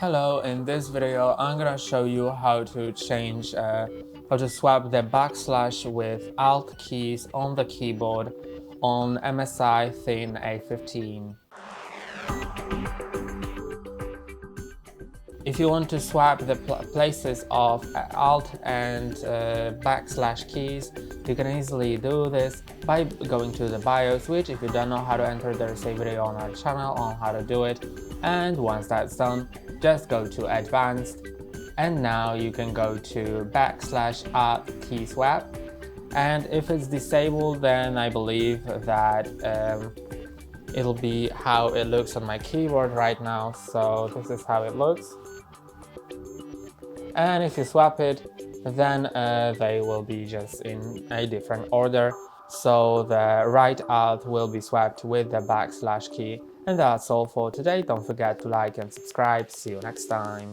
Hello, in this video I'm gonna show you how to swap the backslash with Alt keys on the keyboard on MSI Thin A15. If you want to swap the places of Alt and backslash keys, you can easily do this by going to the BIOS, which if you don't know how to enter, there's a video on our channel on how to do it. And once that's done, just go to Advanced, and now you can go to backslash Alt key swap. And if it's disabled, then I believe that it'll be how it looks on my keyboard right now. So this is how it looks. And if you swap it, then they will be just in a different order. So the right Alt will be swapped with the backslash key. And that's all for today. Don't forget to like and subscribe. See you next time.